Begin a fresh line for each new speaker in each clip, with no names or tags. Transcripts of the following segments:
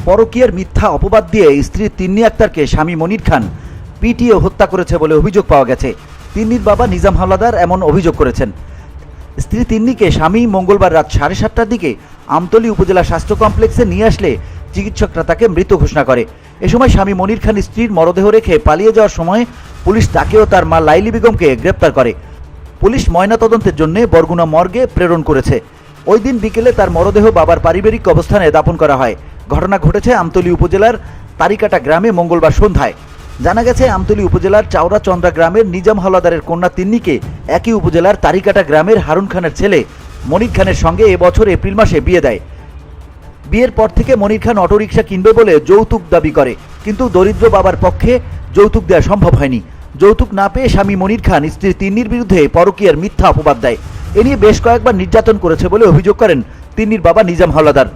পরকীয়ার মিথ্যা অপবাদ দিয়ে স্ত্রী তিন্নি আক্তারকে স্বামী মনির খান পিটিয়ে হত্যা করেছে বলে অভিযোগ পাওয়া গেছে। তিন্নির বাবা নিজাম হাওলাদার এমন অভিযোগ করেছেন। স্ত্রী তিন্নিকে স্বামী মঙ্গলবার রাত 7:30টার দিকে আমতলী উপজেলা স্বাস্থ্য কমপ্লেক্সে নিয়ে আসলে চিকিৎসকরা তাকে মৃত ঘোষণা করে। এ সময় স্বামী মনির খান স্ত্রীর মরদেহ রেখে পালিয়ে যাওয়ার সময় পুলিশ তাকে ও তার মা লাইলি বেগমকে গ্রেপ্তার করে। পুলিশ ময়নাতদন্তের জন্য বরগুনা মর্গে প্রেরণ করেছে। ওই দিন বিকেলে তার মরদেহ বাবার পারিবারিক কবরস্থানে দাফন করা হয়। ঘটনা ঘটেছে আমতলী উপজেলার তারিকাটা গ্রামে মঙ্গলবার সন্ধ্যায়। জানা গেছে, আমতলী উপজেলার চাওড়াচন্দ্রা গ্রামের নিজাম হাওলাদারের কন্যা তিন্নিকে একই উপজেলার তারিকাটা গ্রামের হারুন খানের ছেলে মনির খানের সঙ্গে এবছর এপ্রিল মাসে বিয়ে দেয়। বিয়ের পর থেকে মনির খান অটোরিকশা কিনবে বলে যৌতুক দাবি করে, কিন্তু দরিদ্র বাবার পক্ষে যৌতুক দেওয়া সম্ভব হয়নি। যৌতুক না পেয়ে স্বামী মনির খান স্ত্রী তিন্নির বিরুদ্ধে পরকীয়ার মিথ্যা অপবাদ দেয়। এ নিয়ে বেশ কয়েকবার নির্যাতন করেছে বলে অভিযোগ করেন তিন্নির বাবা নিজাম হাওলাদার।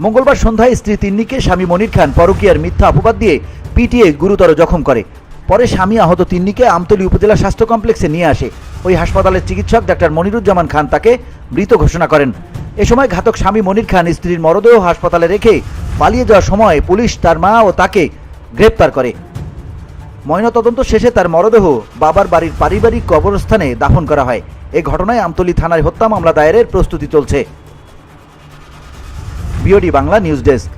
মঙ্গলবার সন্ধ্যায় স্ত্রী তিন্নিকে স্বামী মনির খান পরকীয়ার মিথ্যা অপবাদ দিয়ে পিটিয়ে গুরুতর জখম করে। পরে স্বামী আহত তিন্নিকে আমতলী উপজেলা স্বাস্থ্য কমপ্লেক্সে নিয়ে আসে। ওই হাসপাতালের চিকিৎসক ডাক্তার মনিরুজ্জামান খান তাকে মৃত ঘোষণা করেন। এ সময় ঘাতক স্বামী মনির খান স্ত্রীর মরদেহ হাসপাতালে রেখে পালিয়ে যাওয়ার সময় পুলিশ তার মা ও তাকে গ্রেপ্তার করে। ময়নাতদন্ত শেষে তার মরদেহ বাবার বাড়ির পারিবারিক কবরস্থানে দাফন করা হয়। এই ঘটনায় আমতলী থানায় হত্যা মামলা দায়েরের প্রস্তুতি চলছে। BOD Bangla news desk.